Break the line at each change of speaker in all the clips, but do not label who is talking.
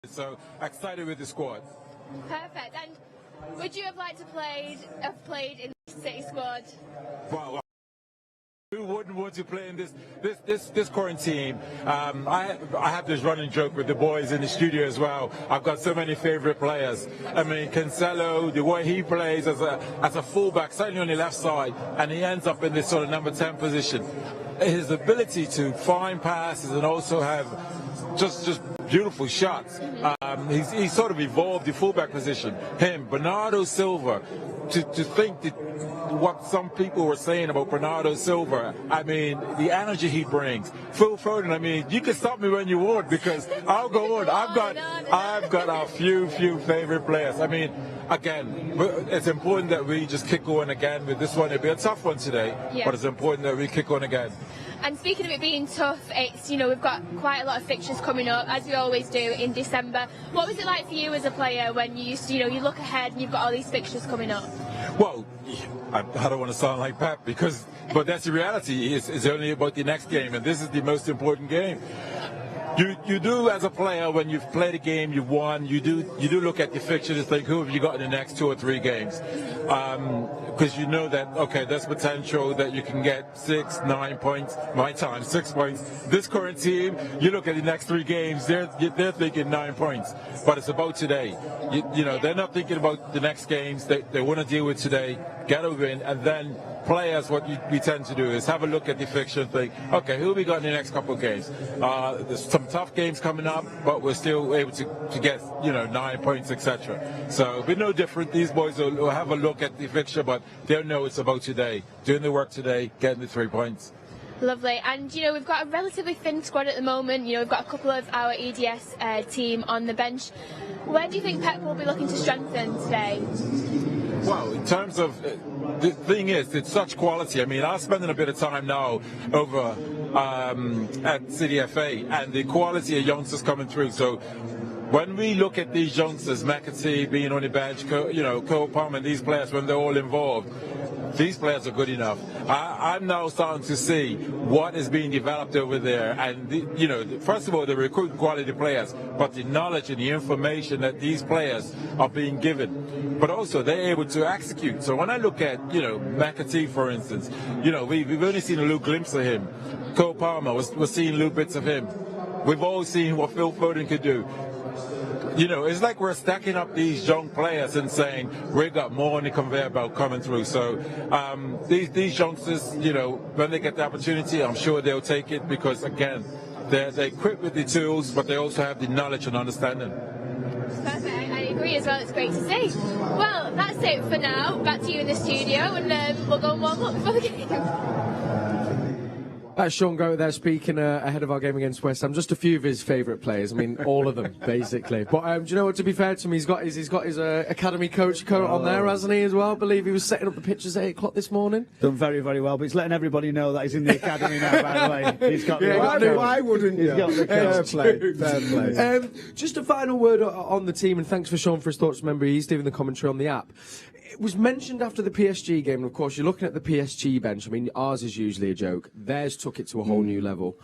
So excited with the squad.
Perfect. And would you have liked to have played in the City squad?
Well, who wouldn't want to play in this quarantine? I have this running joke with the boys in the studio as well. I've got so many favorite players. I mean, Cancelo, the way he plays as a fullback, certainly on the left side, and he ends up in this sort of number 10 position. His ability to find passes and also have just beautiful shots. He's sort of evolved the fullback position. Him, Bernardo Silva. To think that what some people were saying about Bernardo Silva, I mean, the energy he brings. Phil Foden, I mean, you can stop me when you want because I'll go on. I've got a few favorite players. I mean, again, it's important that we just kick on again with this one. It'll be a tough one today, but it's important that we kick on again.
And speaking of it being tough, it's, we've got quite a lot of fixtures coming up, as we always do in December. What was it like for you as a player when you used to, you look ahead and you've got all these fixtures coming up?
Well, I don't want to sound like Pep, but that's the reality. It's only about the next game, and this is the most important game. You do as a player when you've played a game, you've won. You do look at the fixtures and think, who have you got in the next 2 or 3 games? Because you know that there's potential that you can get 6, 9 points. My time, 6 points. This current team, you look at the next 3 games, they're thinking 9 points. But it's about today. They're not thinking about the next games. They want to deal with today, get a win, and then play as what we tend to do is have a look at the fixture and think, okay, who we got in the next couple of games? There's some tough games coming up, but we're still able to get 9 points, etc. So we're no different. These boys will have a look at the fixture, but they'll know it's about today, doing the work today, getting the 3 points.
Lovely. And, you know, we've got a relatively thin squad at the moment. You know, we've got a couple of our EDS team on the bench. Where do you think Pep will be looking to strengthen today?
Well, in terms of, the thing is, it's such quality. I mean, I'm spending a bit of time now over at CDFA, and the quality of youngsters coming through. So when we look at these youngsters, McAtee being on the bench, Cole Palmer, and these players, when they're all involved, these players are good enough. I'm now starting to see what is being developed over there, and first of all, they're recruiting quality players, but the knowledge and the information that these players are being given, but also they're able to execute. So when I look at McAtee, for instance, we've only seen a little glimpse of him. Cole Palmer, we're seeing little bits of him. We've all seen what Phil Foden could do. It's like we're stacking up these young players and saying we've got more on the conveyor belt coming through. So these youngsters, when they get the opportunity, I'm sure they'll take it because, again, they're equipped with the tools, but they also have the knowledge and understanding.
Perfect. I agree as well. It's great to see. Well, that's it for now. Back to you in the studio, and we'll go and warm up before the game.
That's Sean Goat there speaking ahead of our game against West Ham. Just a few of his favourite players. I mean, all of them, basically. But do you know what, to be fair to me, he's got his academy coach coat on there, hasn't he, as well? I believe he was setting up the pitches at 8 o'clock this morning.
Done very, very well, but he's letting everybody know that he's in the academy now, by the way. He's got
why wouldn't you?
He's got the coach.
Fair play.
Just a final word on the team, and thanks for Sean for his thoughts. Remember, he's doing the commentary on the app. It was mentioned after the PSG game, and of course, you're looking at the PSG bench. I mean, ours is usually a joke. Theirs took it to a whole new level.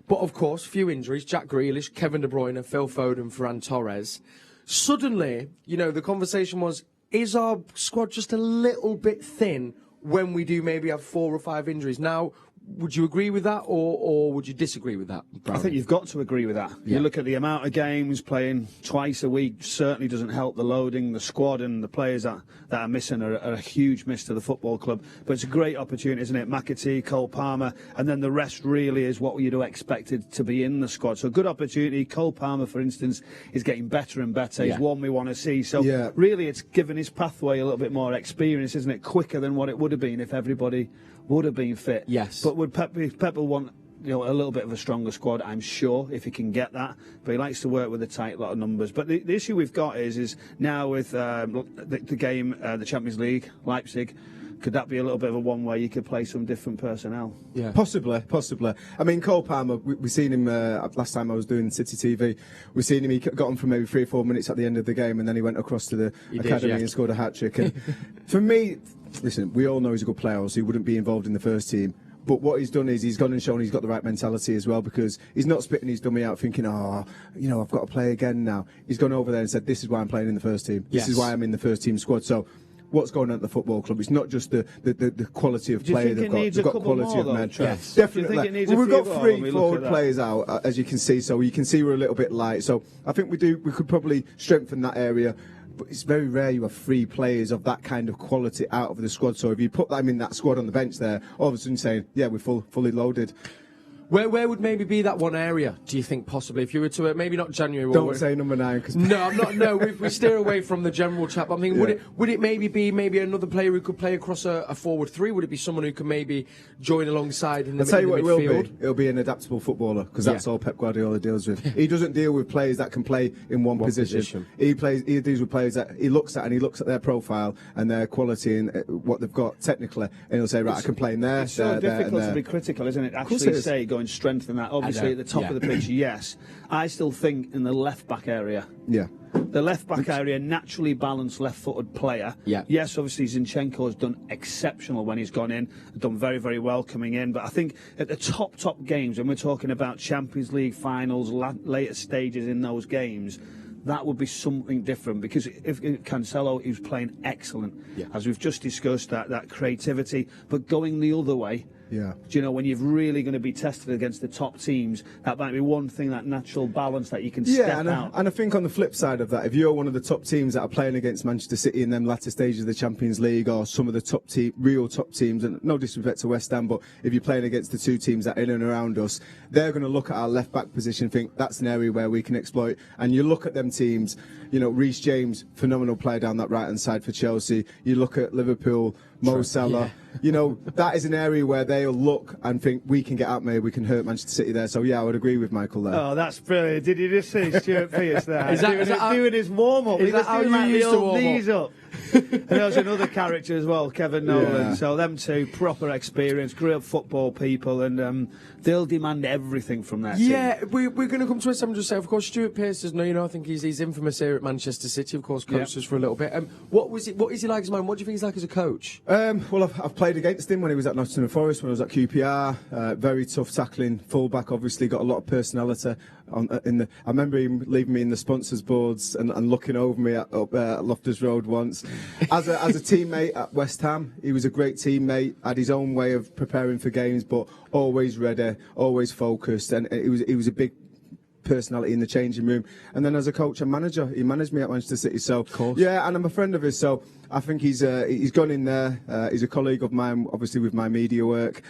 But of course, few injuries. Jack Grealish, Kevin De Bruyne, Phil Foden, Ferran Torres. Suddenly, the conversation was, is our squad just a little bit thin when we do maybe have 4 or 5 injuries? Now, would you agree with that, or would you disagree with that, Brownie?
I think you've got to agree with that.
Yeah.
You look at the amount of games, playing twice a week certainly doesn't help the loading. The squad and the players that are missing are a huge miss to the football club. But it's a great opportunity, isn't it? McAtee, Cole Palmer, and then the rest really is what you'd have expected to be in the squad. So good opportunity. Cole Palmer, for instance, is getting better and better. He's one we want to see. So really it's given his pathway a little bit more experience, isn't it? Quicker than what it would have been if everybody would have been fit.
Yes.
But would Pep will want a little bit of a stronger squad, I'm sure, if he can get that. But he likes to work with a tight lot of numbers. But the issue we've got is now with the game, the Champions League, Leipzig, could that be a little bit of a one where you could play some different personnel?
Yeah, possibly. I mean, Cole Palmer, we seen him last time I was doing City TV. We seen him. He got on for maybe 3 or 4 minutes at the end of the game, and then he went across to the academy and scored a hat-trick. And for me, listen, we all know he's a good player, so he wouldn't be involved in the first team. But what he's done is he's gone and shown he's got the right mentality as well, because he's not spitting his dummy out thinking, I've got to play again now. He's gone over there and said, this is why I'm playing in the first team. This is why I'm in the first team squad. So what's going on at the football club? It's not just the quality of player they've got. They've got quality of men.
Yes.
Definitely. We've got 3 forward players out, as you can see. So you can see we're a little bit light. So I think we could probably strengthen that area. But it's very rare you have 3 players of that kind of quality out of the squad. So if you put them in that squad on the bench there, all of a sudden saying, yeah, we're fully loaded.
Where would maybe be that one area, do you think, possibly? If you were to, maybe not January...
Don't say number 9. Cause
no, I'm not. No, we steer away from the general chat. I'm thinking, would it maybe be another player who could play across a forward 3? Would it be someone who could maybe join alongside in the midfield?
I'll tell you what it will be. It'll be an adaptable footballer, because that's all Pep Guardiola deals with. He doesn't deal with players that can play in one position. He deals with players that he looks at, and he looks at their profile and their quality and what they've got technically, and he'll say, right, I can play in there.
It's so difficult to be critical, isn't it? Actually say, go and strengthen that. Obviously, at the top of the pitch, yes. I still think in the left-back area.
Yeah.
The left-back area, naturally balanced left-footed player.
Yeah.
Yes, obviously, Zinchenko has done exceptional when he's gone in. Done very, very well coming in. But I think at the top games, when we're talking about Champions League finals, later stages in those games, that would be something different, because if Cancelo, he was playing excellent, as we've just discussed, that creativity, but going the other way.
Yeah.
Do you know, when you're really going to be tested against the top teams, that might be one thing, that natural balance that you can step out.
And I think on the flip side of that, if you're one of the top teams that are playing against Manchester City in them latter stages of the Champions League, or some of the real top teams, and no disrespect to West Ham, but if you're playing against the 2 teams that are in and around us, they're going to look at our left-back position and think that's an area where we can exploit. And you look at them teams, Reece James, phenomenal player down that right-hand side for Chelsea. You look at Liverpool, Mo Salah. you know, that is an area where they'll look and think we can get out there, we can hurt Manchester City there. So yeah, I would agree with Michael there.
Oh, that's brilliant. Did you just see Stuart Pearce there?
Is that
doing his warm-up.
Is that how you used to warm
knees up? And there was another character as well, Kevin Nolan. So them two, proper experience, grew up football people, and they'll demand everything from their team.
Yeah, we're going to come to it. I'm just saying, of course, Stuart Pearce does know, you know, I think he's infamous here at Manchester City, of course, coached us for a little bit. What is he like as a man? What do you think he's like as a coach?
Well, I've played against him when he was at Nottingham Forest, when I was at QPR. Very tough tackling fullback, obviously, got a lot of personality. I remember him leaving me in the sponsors boards and looking over me up at Loftus Road once. As a teammate at West Ham, he was a great teammate, had his own way of preparing for games, but always ready, always focused, and he was a big personality in the changing room. And then as a coach and manager, he managed me at Manchester City. So yeah, and I'm a friend of his, so I think he's gone in there. He's a colleague of mine, obviously with my media work.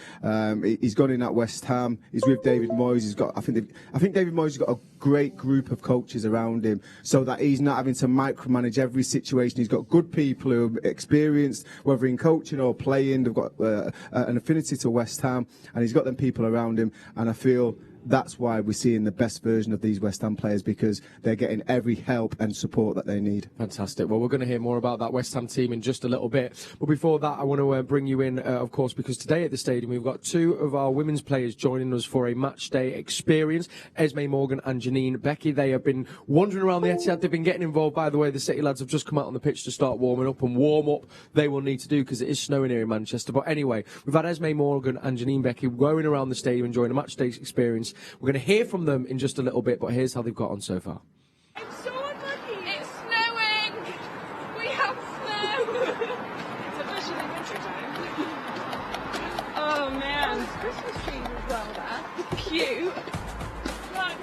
He's gone in at West Ham. He's with David Moyes. I think David Moyes has got a great group of coaches around him, so that he's not having to micromanage every situation. He's got good people who are experienced, whether in coaching or playing. They've got an affinity to West Ham, and he's got them people around him. And I feel that's why we're seeing the best version of these West Ham players, because they're getting every help and support that they need.
Fantastic. Well, we're going to hear more about that West Ham team in just a little bit. But before that, I want to bring you in, of course, because today at the stadium we've got two of our women's players joining us for a match day experience, Esme Morgan and Janine Becky. They have been wandering around the Etihad. They've been getting involved. By the way, the City lads have just come out on the pitch to start warming up, and warm up they will need to do because it is snowing here in Manchester. But anyway, we've had Esme Morgan and Janine Becky going around the stadium enjoying a match day experience. We're going to hear from them in just a little bit, but here's how they've got on so far.
I'm so unlucky. It's snowing. We have snow. It's officially winter time. Oh man. Christmas trees as well there. Cute. Look.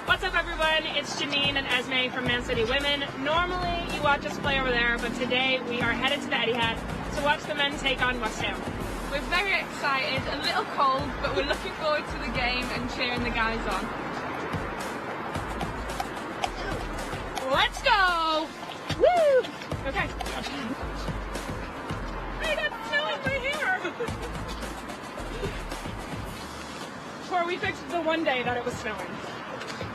What's up, everyone? It's Janine and Esme from Man City Women. Normally you watch us play over there, but today we are headed to the Etihad to watch the men take on West Haù.
We're very excited, a little cold, but we're looking forward to the game and cheering the guys on.
Let's go! Woo! Okay. I got snow in my hair! Before we fixed the one day that it was snowing.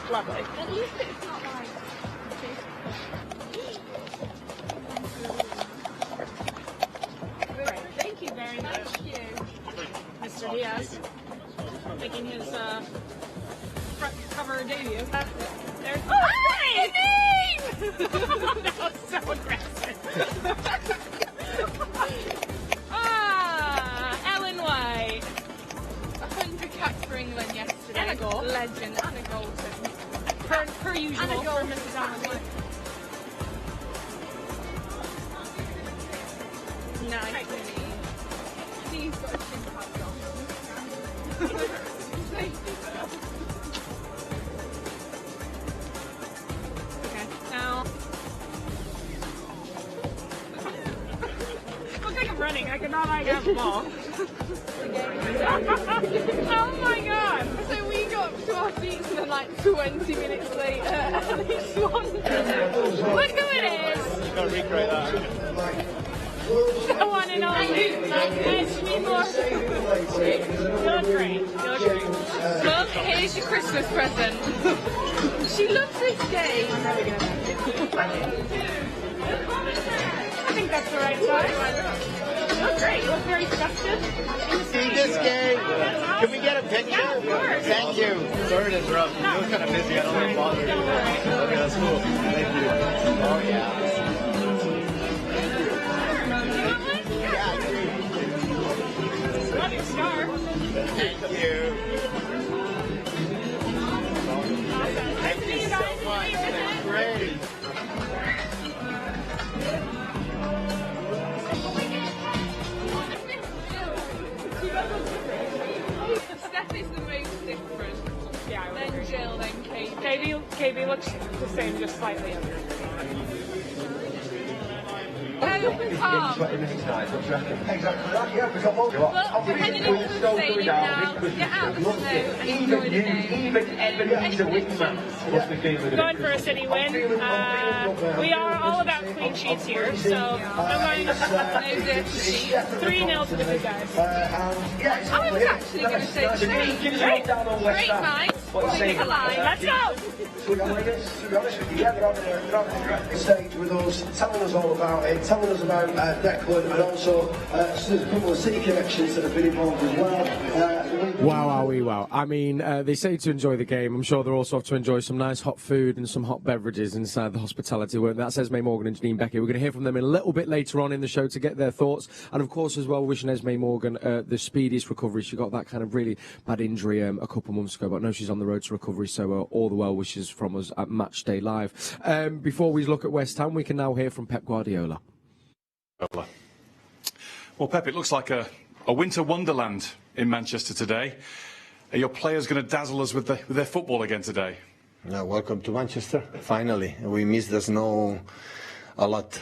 Lovely.
At least it's not like...
Thank you very much.
Thank you.
Mr. Diaz, making his front cover debut. There's that was so aggressive. Ellen White.
100 caps for England yesterday.
And a goal.
Legend. And a goal too.
Per usual
And a goal
for Mrs. Ellen White.
Nice. He's got a chin pad on.
Okay, now. Looks like I'm running. I could not have the ball. Oh my god!
So we got to our seats and then like 20 minutes later and he's won.
Look who it is!
You gotta recreate that.
The one and only. Esme Morgan. You look great. You look great.
Look, here's your Christmas present. She loves this game.
I think that's the right size. You look great. You look very festive.
See this game? Can we get a picture?
Yeah, of course.
Thank you. Sorry to interrupt. You look kind of busy. I don't want to bother you.
Don't worry.
Okay, that's cool. Thank you. Oh, yeah.
Love your scarf.
Thank you. Thank you so much. That's great.
Steph is the most different.
Yeah, I would
Then
agree.
Jill, then Kate.
KB looks the same, just slightly younger.
calm.
Exactly that, yeah, we've got more.
Well, we're heading into the stadium now. Get out of the snow and enjoy the game.
Even Ebenezer Whitman must be feeling
Going for a City win. We are all about clean sheets here, so I'm going to 3-0 to the good guys.
I was actually going to say great minds. Let's go.
To be honest with you, yeah, they're having a stage with us, telling us all about it, telling us about Declan, and also there's a couple of City connections that have been involved as well.
Wow. I mean, they say to enjoy the game. I'm sure they're also off to enjoy some nice hot food and some hot beverages inside the hospitality room. That's Esme Morgan and Janine Becky. We're going to hear from them a little bit later on in the show to get their thoughts. And, of course, as well, wishing Esme Morgan the speediest recovery. She got that kind of really bad injury a couple of months ago, but I know she's on the road to recovery, so all the well wishes from us at Matchday Live. Before we look at West Ham, we can now hear from Pep Guardiola.
Well, Pep, it looks like a winter wonderland in Manchester today. Are your players going to dazzle us with their football again today?
Yeah, welcome to Manchester. Finally, we missed the snow a lot.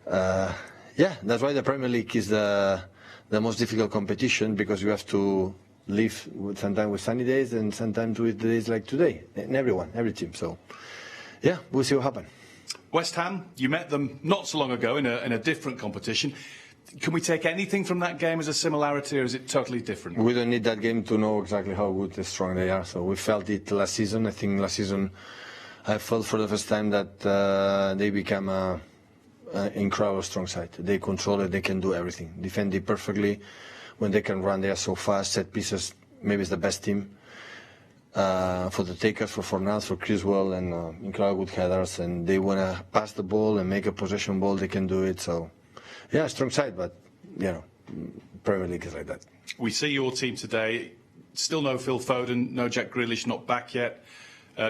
Yeah, that's why the Premier League is the most difficult competition, because you have to live sometimes with sunny days and sometimes with days like today. And every team. So, yeah, we'll see what happens.
West Ham, you met them not so long ago in a different competition. Can we take anything from that game as a similarity, or is it totally different?
We don't need that game to know exactly how good and strong they are. So we felt it last season. I think last season I felt for the first time that they become an incredible strong side. They control it. They can do everything. Defend it perfectly. When they can run, they are so fast. Set pieces, maybe it's the best team. For the takers, for Fornals, for Criswell, and incredible good headers. And they want to pass the ball and make a possession ball. They can do it. So. Yeah, strong side, but, Premier League is like that.
We see your team today. Still no Phil Foden, no Jack Grealish, not back yet.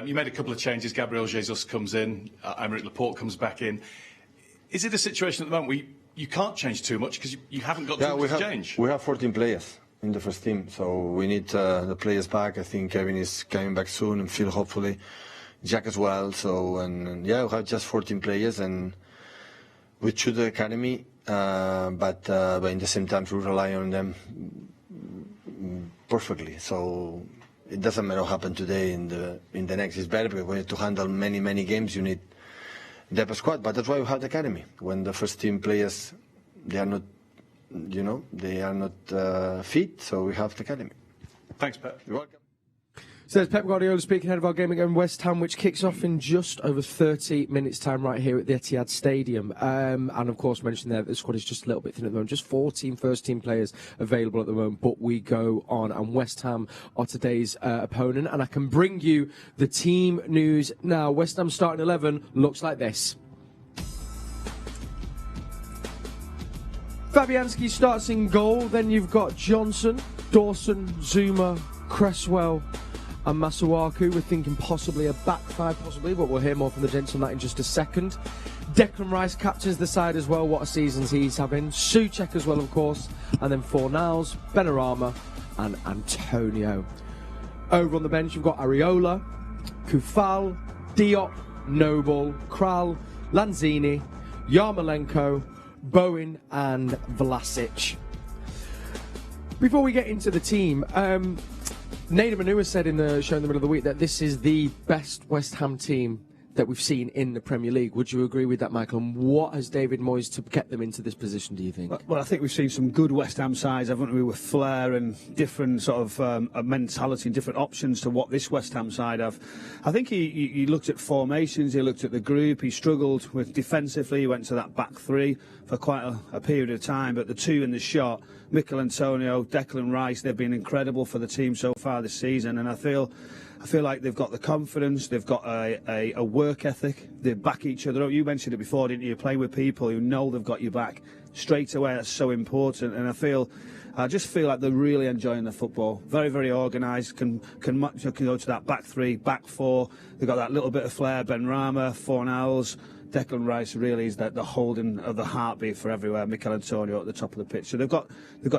You made a couple of changes. Gabriel Jesus comes in. Aymeric Laporte comes back in. Is it a situation at the moment where you can't change too much because you haven't got too much to change?
We have 14 players in the first team, so we need the players back. I think Kevin is coming back soon, and Phil hopefully. Jack as well. So, we have just 14 players, and we choose the academy. But in the same time, we rely on them perfectly. So it doesn't matter what happened today in the next. It's better because when you have to handle many games, you need depth squad. But that's why we have the academy. When the first team players, they are not, fit. So we have the academy.
Thanks, Pep.
You're welcome.
Says Pep Guardiola, speaking ahead of our game against West Ham, which kicks off in just over 30 minutes' time right here at the Etihad Stadium. And, of course, mentioned there that the squad is just a little bit thin at the moment. Just 14 first-team players available at the moment, but we go on. And West Ham are today's opponent. And I can bring you the team news now. West Ham starting 11 looks like this. Fabianski starts in goal. Then you've got Johnson, Dawson, Zuma, Cresswell and Masuaku. We're thinking possibly a back five, possibly, but we'll hear more from the gents on that in just a second. Declan Rice captains the side as well. What a season he's having. Souček as well, of course. And then Fornals, Benrahma and Antonio. Over on the bench, you've got Areola, Kufal, Diop, Noble, Kral, Lanzini, Yarmolenko, Bowen and Vlasic. Before we get into the team, Nader Manua said in the show in the middle of the week that this is the best West Ham team that we've seen in the Premier League. Would you agree with that, Michael? And what has David Moyes to get them into this position, do you think?
Well, I think we've seen some good West Ham sides, haven't we, with flair and different sort of mentality and different options to what this West Ham side have. I think he looked at formations, he looked at the group, he struggled with defensively, he went to that back three for quite a period of time, but the two in the shot, Mikel Antonio, Declan Rice, they've been incredible for the team so far this season, and I feel like they've got the confidence, they've got a work ethic, they back each other up. You mentioned it before, didn't you? Play with people who know they've got your back straight away. That's so important, and I just feel like they're really enjoying the football. Very, very organised. Can go to that back three, back four. They've got that little bit of flair. Benrahma, Fornals, Declan Rice really is the holding of the heartbeat for everywhere. Mikel Antonio at the top of the pitch. So they've got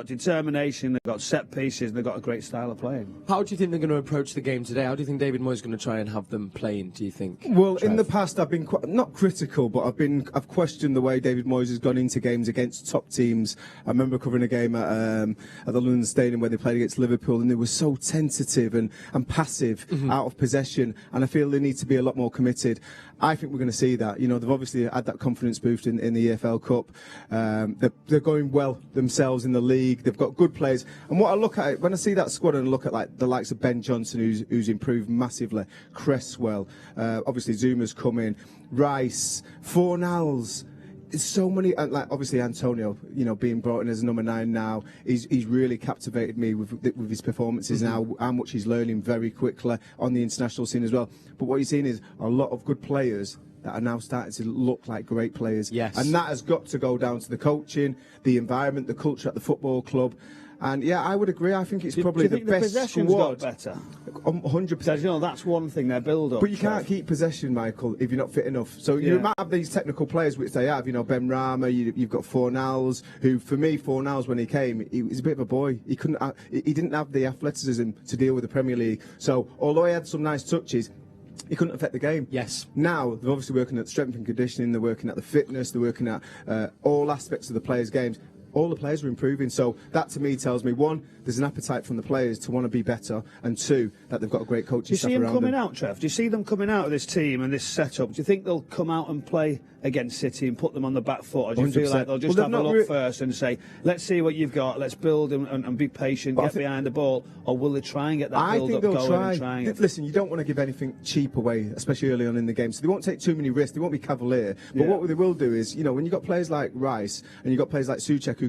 determination, they've got set pieces, and they've got a great style of playing.
How do you think they're going to approach the game today? How do you think David Moyes is going to try and have them playing, do you think?
Well, in the past I've been not critical, but I've questioned the way David Moyes has gone into games against top teams. I remember covering a game at the London Stadium where they played against Liverpool, and they were so tentative and passive out of possession, and I feel they need to be a lot more committed. I think we're going to see that. You know, they've obviously had that confidence boost in the EFL Cup. They're going well themselves in the league. They've got good players. And what I look at, when I see that squad and look at like the likes of Ben Johnson, who's improved massively, Cresswell, obviously Zuma's come in, Rice, Fornals. So many, like obviously Antonio, you know, being brought in as number 9 now, he's really captivated me with his performances now, how much he's learning very quickly on the international scene as well. But what you're seeing is a lot of good players that are now starting to look like great players.
Yes.
And that has got to go down to the coaching, the environment, the culture at the football club. And yeah, I would agree. I think it's probably the best squad.
Got better?
100%.
You know, that's one thing, their build-up.
But you can't keep possession, Michael, if you're not fit enough. So you might have these technical players, which they have. You know, Ben Rama. You've got Fornals, who, for me, Fornals when he came, he was a bit of a boy. He didn't have the athleticism to deal with the Premier League. So although he had some nice touches, he couldn't affect the game.
Yes.
Now they're obviously working at strength and conditioning. They're working at the fitness. They're working at all aspects of the players' games. All the players are improving, so that to me tells me, 1, there's an appetite from the players to want to be better, and 2, that they've got a great coaching staff around them.
Do you see them coming out, Trev? Do you see them coming out of this team and this setup? Do you think they'll come out and play against City and put them on the back foot, or do you
100%.
feel like they'll just have a look first and say, let's see what you've got, let's build and be patient, get behind the ball, or will they try and get that build-up going?
I think they'll try. Listen, you don't want to give anything cheap away, especially early on in the game, so they won't take too many risks, they won't be cavalier, but what they will do is, you know, when you've got players like Rice, and you've got players like Souček,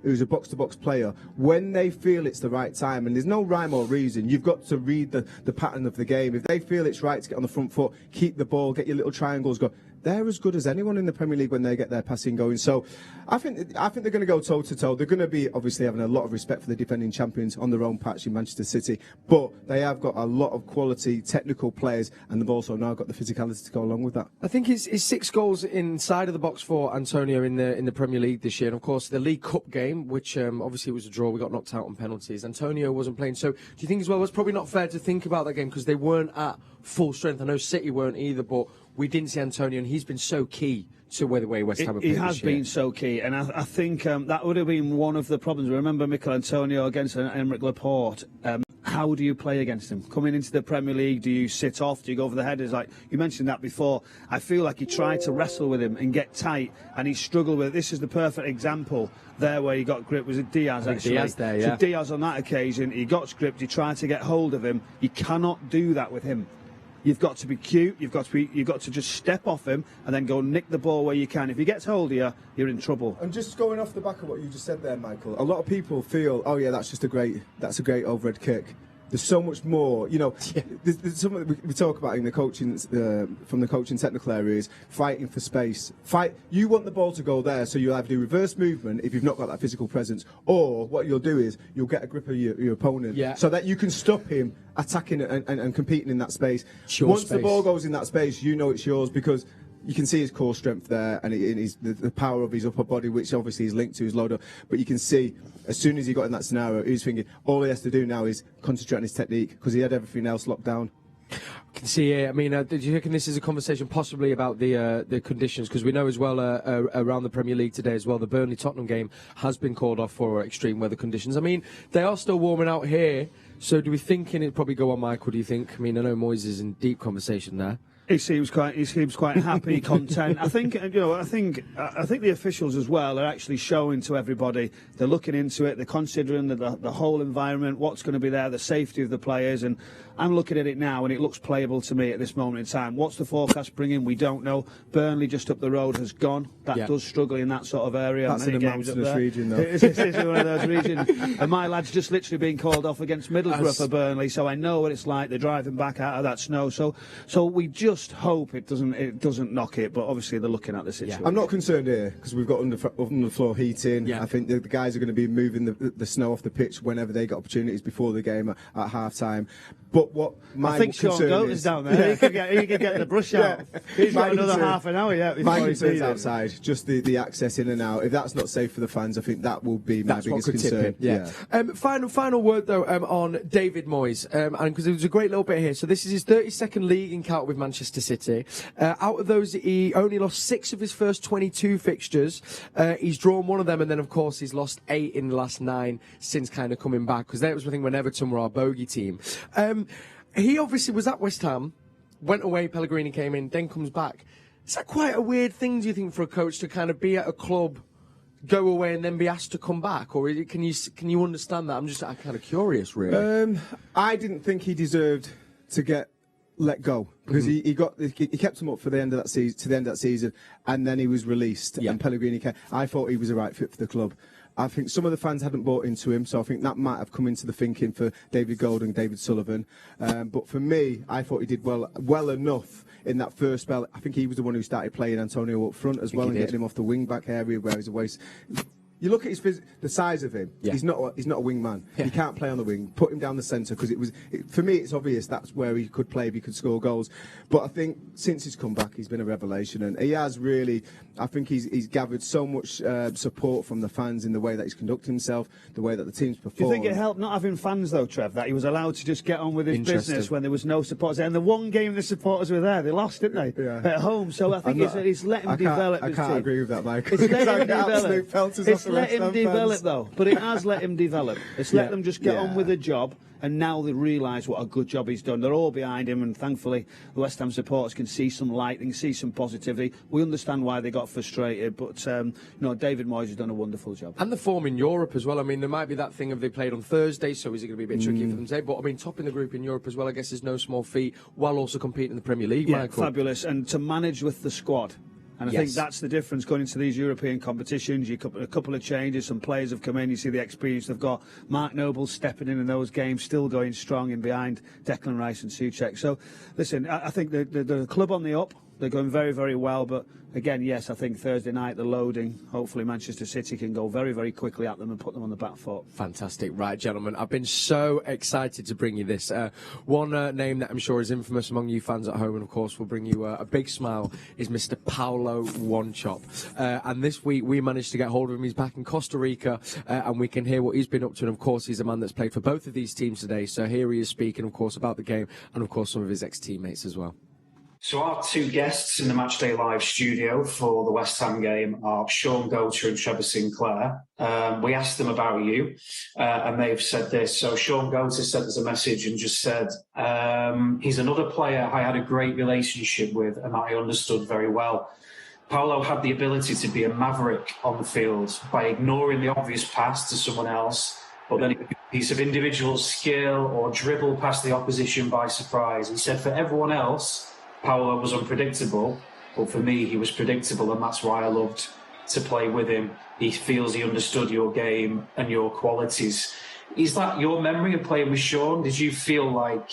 who's a box-to-box player, when they feel it's the right time, and there's no rhyme or reason, you've got to read the pattern of the game. If they feel it's right to get on the front foot, keep the ball, get your little triangles, go. They're as good as anyone in the Premier League when they get their passing going. So I think they're going to go toe-to-toe. They're going to be obviously having a lot of respect for the defending champions on their own patch in Manchester City. But they have got a lot of quality technical players, and they've also now got the physicality to go along with that.
I think it's 6 goals inside of the box for Antonio in the Premier League this year. And of course, the League Cup game, which obviously was a draw, we got knocked out on penalties. Antonio wasn't playing. So do you think as well, it's probably not fair to think about that game because they weren't at full strength? I know City weren't either, but we didn't see Antonio, and he's been so key to the way West Ham have played.
He has been so key, and I think that would have been one of the problems. Remember Mikel Antonio against Aymeric Laporte. How do you play against him? Coming into the Premier League, do you sit off? Do you go over the headers? Like you mentioned that before. I feel like he tried to wrestle with him and get tight, and he struggled with it. This is the perfect example there where he got gripped. Was it Diaz, actually?
Diaz there, yeah.
So Diaz on that occasion, he got gripped, he tried to get hold of him. You cannot do that with him. You've got to be cute. You've got to just step off him and then go nick the ball where you can. If he gets hold of you, you're in trouble.
And just going off the back of what you just said there, Michael, a lot of people feel, oh yeah, that's a great overhead kick. There's so much more, you know. There's something we talk about in the coaching, from the coaching technical areas, fighting for space. You want the ball to go there, so you'll either do reverse movement if you've not got that physical presence, or what you'll do is you'll get a grip of your opponent, so that you can stop him attacking and competing in that space. Once the ball goes in that space, you know it's yours because you can see his core strength there and the power of his upper body, which obviously is linked to his loader. But you can see, as soon as he got in that scenario, he was thinking all he has to do now is concentrate on his technique because he had everything else locked down.
I can see it. I mean, did you reckon this is a conversation possibly about the conditions? Because we know as well around the Premier League today as well, the Burnley-Tottenham game has been called off for extreme weather conditions. I mean, they are still warming out here. So do we think it'd probably go on, Michael? Do you think? I mean, I know Moyes is in deep conversation there.
He seems quite happy, content. I think the officials as well are actually showing to everybody. They're looking into it. They're considering the whole environment, what's going to be there, the safety of the players. And I'm looking at it now, and it looks playable to me at this moment in time. What's the forecast bringing? We don't know. Burnley just up the road has gone. That does struggle in that sort of area.
That's in a mountainous region, though.
It is one of those regions. And my lad's just literally been called off against Middlesbrough for Burnley, so I know what it's like. They're driving back out of that snow. So we just hope it doesn't knock it, but obviously they're looking at the situation.
I'm not concerned here because we've got underfloor heating. I think the guys are going to be moving the snow off the pitch whenever they get opportunities before the game at half time. But what my
I think Sean
concern
Goat is down there. He could get the brush out. He's got another half an hour yet.
My concern's outside, just the access in and out. If that's not safe for the fans, I think that will be my biggest concern.
Final word though on David Moyes, and because it was a great little bit here. So this is his 32nd league encounter with Manchester City. Out of those, he only lost 6 of his first 22 fixtures. He's drawn 1 of them, and then of course he's lost 8 in the last 9 since kind of coming back. Because that was the thing when Everton were our bogey team. He obviously was at West Ham, went away. Pellegrini came in, then comes back. Is that quite a weird thing, do you think, for a coach to kind of be at a club, go away, and then be asked to come back? Or can you understand that? I'm kind of curious, really.
I didn't think he deserved to get let go because he kept him up for the end of that season, to the end of that season, and then he was released. And Pellegrini came. I thought he was a right fit for the club. I think some of the fans hadn't bought into him, so I think that might have come into the thinking for David Gold and David Sullivan. But for me, I thought he did well enough in that first spell. I think he was the one who started playing Antonio up front as well and getting him off the wing-back area where he's a waste. You look at the size of him. He's not a wing man. He can't play on the wing. Put him down the centre because for me it's obvious that's where he could play. He could score goals. But I think since he's come back, he's been a revelation, and he has really. I think he's gathered so much support from the fans in the way that he's conducted himself, the way that the team's performed.
Do you think it helped not having fans though, Trev? That he was allowed to just get on with his business when there was no supporters there. And the one game the supporters were there, they lost, didn't they? At home. So I think it's let him develop.
I can't agree with that, Mike.
It's let him develop. It's let him develop though, but it has let him develop. It's let them just get on with the job, and now they realise what a good job he's done. They're all behind him, and thankfully the West Ham supporters can see some light, they can see some positivity. We understand why they got frustrated, but David Moyes has done a wonderful job.
And the form in Europe as well. I mean, there might be that thing of they played on Thursday, so is it going to be a bit tricky for them today? But I mean, topping the group in Europe as well, I guess, is no small feat, while also competing in the Premier League. Michael.
Fabulous, and to manage with the squad. And I think that's the difference going into these European competitions. A couple of changes, some players have come in, you see the experience they've got. Mark Noble stepping in those games, still going strong in behind Declan Rice and Souček. So, listen, I think the club on the up. They're going very, very well, but again, yes, I think Thursday night, the loading, hopefully Manchester City can go very, very quickly at them and put them on the back foot.
Fantastic. Right, gentlemen, I've been so excited to bring you this. One name that I'm sure is infamous among you fans at home, and of course will bring you a big smile, is Mr. Paulo Wanchop. And this week we managed to get hold of him. He's back in Costa Rica, and we can hear what he's been up to. And of course, he's a man that's played for both of these teams today. So here he is speaking, of course, about the game, and of course some of his ex-teammates as well.
So our 2 guests in the Matchday Live studio for the West Ham game are Sean Goater and Trevor Sinclair. We asked them about you, and they've said this. So Sean Goater sent us a message and just said, he's another player I had a great relationship with and I understood very well. Paulo had the ability to be a maverick on the field by ignoring the obvious pass to someone else, but then a piece of individual skill or dribble past the opposition by surprise. He said for everyone else, Paulo was unpredictable, but for me, he was predictable, and that's why I loved to play with him. He feels he understood your game and your qualities. Is that your memory of playing with Sean? Did you feel like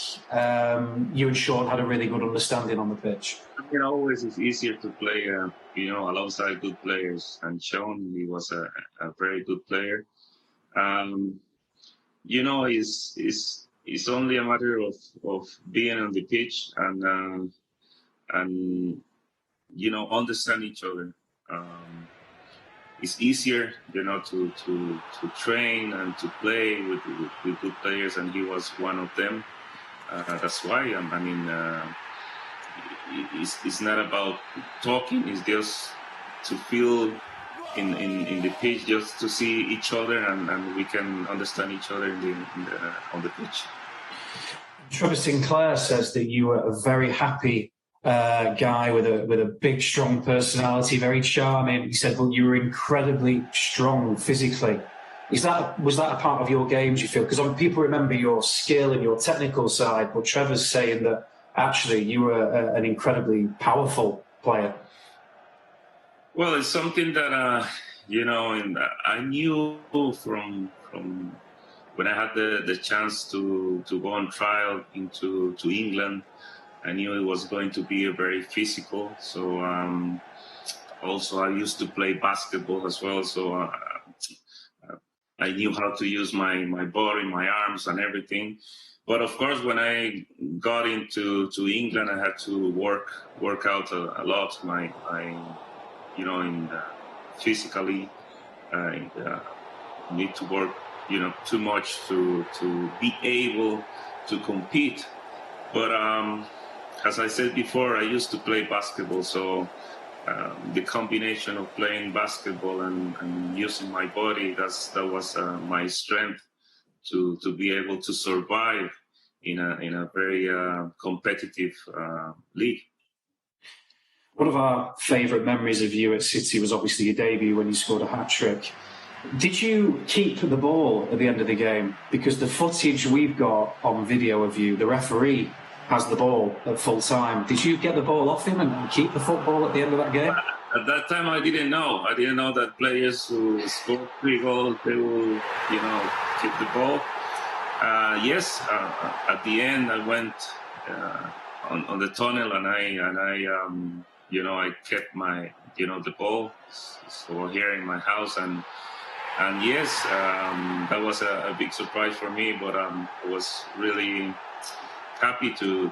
you and Sean had a really good understanding on the pitch?
Always it's easier to play, alongside good players. And Sean, he was a very good player. It's only a matter of being on the pitch and understand each other. It's easier, to train and to play with good players, and he was one of them. That's why it's not about talking. It's just to feel in the pitch, just to see each other, and we can understand each other on the pitch.
Trevor Sinclair says that you were a very happy guy with a big, strong personality, very charming. He said, "Well, you were incredibly strong physically." Was that a part of your game? Do you feel? Because people remember your skill and your technical side, but Trevor's saying that actually you were an incredibly powerful player.
Well, it's something that and I knew from when I had the chance to go on trial to England. I knew it was going to be a very physical. So also I used to play basketball as well. So I knew how to use my body, my arms and everything. But of course, when I got into England, I had to work out a lot. Physically, I need to work, too much to be able to compete. But as I said before, I used to play basketball, so the combination of playing basketball and using my body, that was my strength to be able to survive in a very competitive league.
One of our favourite memories of you at City was obviously your debut when you scored a hat-trick. Did you keep the ball at the end of the game? Because the footage we've got on video of you, the referee has the ball at full time. Did you get the ball off him and keep the football at the end of that game?
At that time, I didn't know. I didn't know that players who score 3 goals, they will, keep the ball. Yes, at the end, I went on the tunnel and I kept my, the ball. So here in my house and yes, that was a big surprise for me. But I was really happy to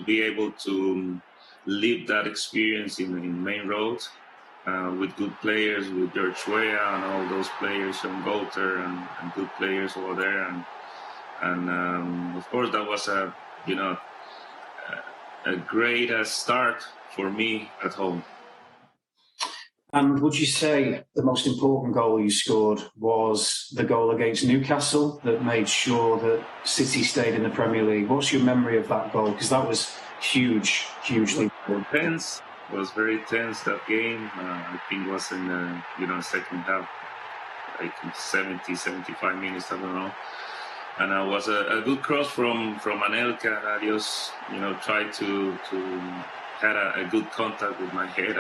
be able to live that experience in Main Road with good players, with George Weah and all those players, Sean Golter and good players over there, and of course that was a great start for me at home.
And would you say the most important goal you scored was the goal against Newcastle that made sure that City stayed in the Premier League? What's your memory of that goal? Because that was hugely
tense. It was very tense, that game. I think it was in the second half, I think 70, 75 minutes, I don't know. And it was a good cross from Anelka, and I just tried to had a good contact with my head,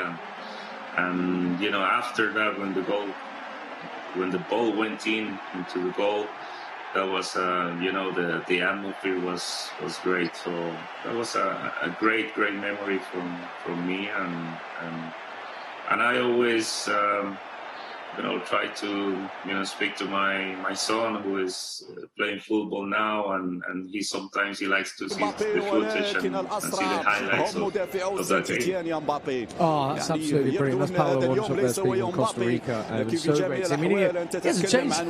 and after that, when the ball went into the goal, that was the atmosphere was great. So that was a great memory from me, and I always try to speak to my son who is playing football now, and he likes to see the footage and see the highlights of that game.
Oh, that's absolutely brilliant. That's Paolo Monch up there speaking in Costa Rica. It was so great. I mean, he hasn't changed.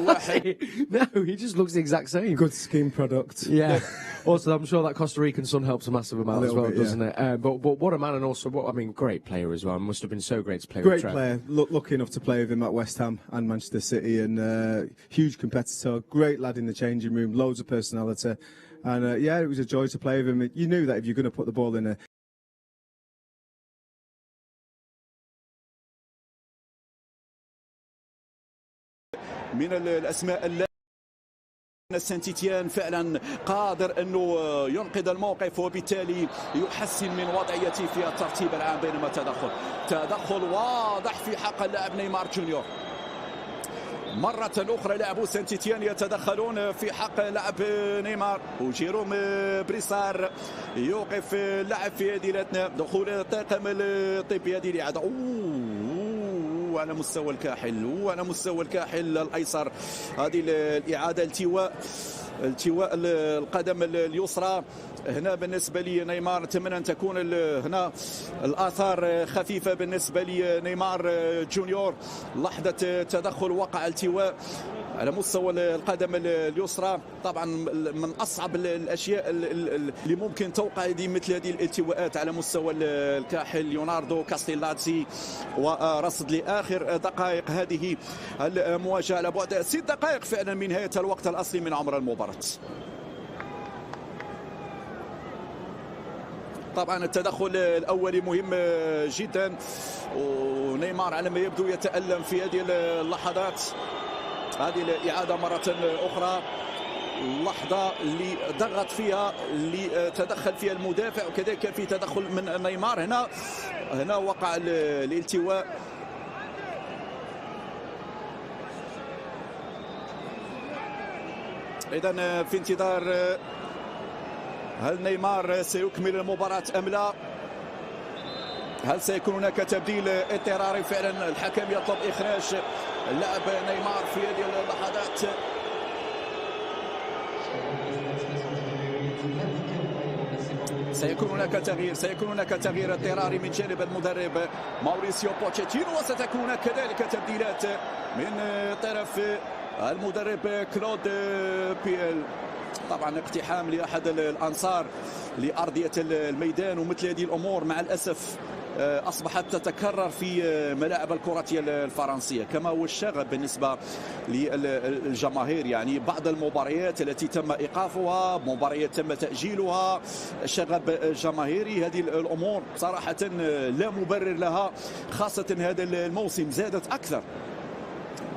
No, he just looks the exact same.
Good skin product.
Yeah. Also, I'm sure that Costa Rican sun helps a massive amount as well, doesn't it? But what a man, and also great player as well. Must have been so great to play with.
Great player. Lucky enough to play with him at West Ham and Manchester City, and huge competitor. Great lad in the changing room. Loads of personality, and it was a joy to play with him. You knew that if you're going to put the ball in a
من الأسماء سانت إتيان فعلا قادر أنه ينقذ الموقف وبالتالي يحسن من وضعيته في الترتيب العام، بينما تدخل واضح في حق اللاعب نيمار جونيور. مرة أخرى لاعبو سانت إتيان يتدخلون في حق لاعب نيمار، وجيروم بريسار يوقف اللاعب في هذه دخول الطاقم الطبي هذه الإعادة. على مستوى الكاحل الأيسر، هذه الإعادة التواء القدم اليسرى. هنا بالنسبة لي نيمار أتمنى أن تكون هنا الآثار خفيفة بالنسبة لي نيمار جونيور. لحظة تدخل وقع التواء على مستوى القدم اليسرى. طبعا من أصعب الأشياء اللي ممكن توقع مثل هذه الالتواءات على مستوى الكاحل. ليوناردو كاستيلاتسي ورصد لآخر دقائق هذه المواجهة على بعد 6 دقائق فعلا من نهاية الوقت الأصلي من عمر المباراة. طبعا التدخل الأولي مهم جدا، ونيمار على ما يبدو يتألم في هذه اللحظات. هذه الإعادة مرة أخرى، اللحظة اللي ضغط فيها، اللي تدخل فيها المدافع، وكذلك كان في تدخل من نيمار. هنا وقع الالتواء. إذن في انتظار هل نيمار سيكمل المباراة أم لا؟ هل سيكون هناك تبديل اضطراري؟ فعلا الحكم يطلب إخراج اللاعب نيمار في هذه اللحظات. سيكون هناك تغيير اضطراري من جانب المدرب ماوريسيو بوتشيتينو، وستكون كذلك تبديلات من طرف المدرب كلود بيل. طبعا اقتحام لأحد الأنصار لأرضية الميدان، ومثل هذه الأمور مع الأسف أصبحت تتكرر في ملاعب الكرة الفرنسية، كما هو الشغب بالنسبة للجماهير. يعني بعض المباريات التي تم إيقافها، مباريات تم تأجيلها، شغب جماهيري، هذه الأمور صراحة لا مبرر لها، خاصة هذا الموسم زادت أكثر.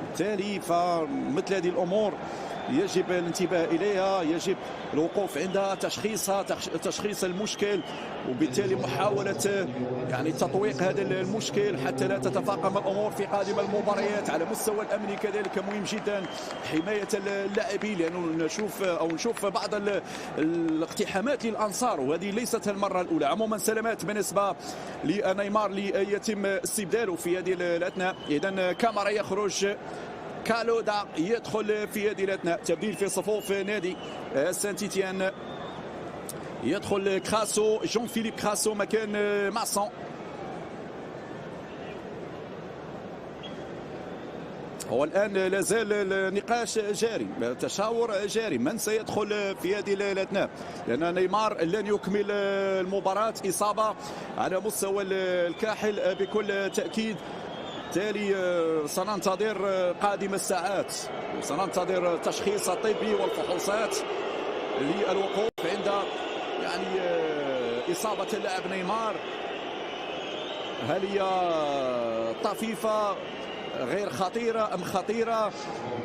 بالتالي فمثل هذه الأمور يجب الانتباه إليها، يجب الوقوف عندها، تشخيصها، تشخيص المشكل، وبالتالي محاولة يعني تطويق هذا المشكل حتى لا تتفاقم الأمور في قادم المباريات. على مستوى الأمني كذلك مهم جدا حماية اللاعبين، لأنه نشوف بعض الاقتحامات للأنصار، وهذه ليست المرة الأولى. عموما سلامات بالنسبة لنيمار اللي يتم استبداله في هذه الأثناء. إذن كامارا يخرج، كالودا يدخل في هذه الأثناء، تبديل في صفوف نادي سانت إتيان. يدخل كراسو، جون فيليب كراسو مكان ماسون. هو الآن لازال النقاش جاري، التشاور جاري، من سيدخل في هذه الأثناء، لأن نيمار لن يكمل المباراة، إصابة على مستوى الكاحل بكل تأكيد. بالتالي سننتظر قادم الساعات، سننتظر التشخيص الطبي والفحوصات للوقوف عند يعني إصابة اللاعب نيمار. هل هي طفيفة غير خطيرة أم خطيرة؟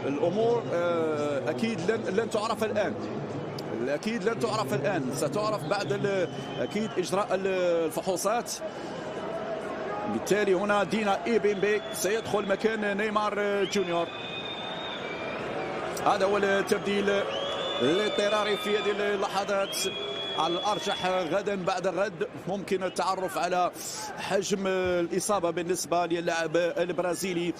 الأمور أكيد لن تعرف الآن، أكيد لن تعرف الآن، ستعرف بعد أكيد إجراء الفحوصات. بالتالي هنا دينا إيبيمبي سيدخل مكان نيمار جونيور. هذا هو التبديل الاضطراري في هذه اللحظات. على الأرجح غدا بعد غد ممكن التعرف على حجم الإصابة بالنسبة للاعب البرازيلي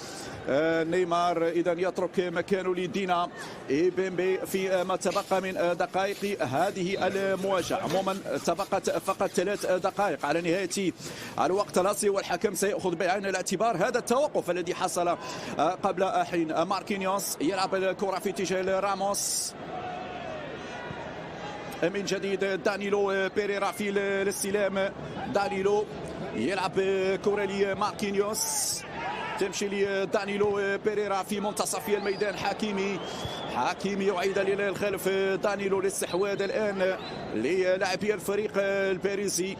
نيمار. إذا يترك مكانه لدينا إيبيمبي في ما تبقى من دقائق هذه المواجهة. عموما تبقت فقط 3 دقائق على نهاية الوقت الأصلي، والحكم سيأخذ بعين الاعتبار هذا التوقف الذي حصل قبل حين. ماركينيوس يلعب الكرة في اتجاه راموس، من جديد دانيلو بيريرا في الاستلام. دانيلو يلعب كرة لماركينيوس، تمشي لدانيلو بيريرا في منتصف الميدان. حكيمي يعيد للخلف. دانيلو الاستحواذ الآن للاعبي الفريق الباريسي.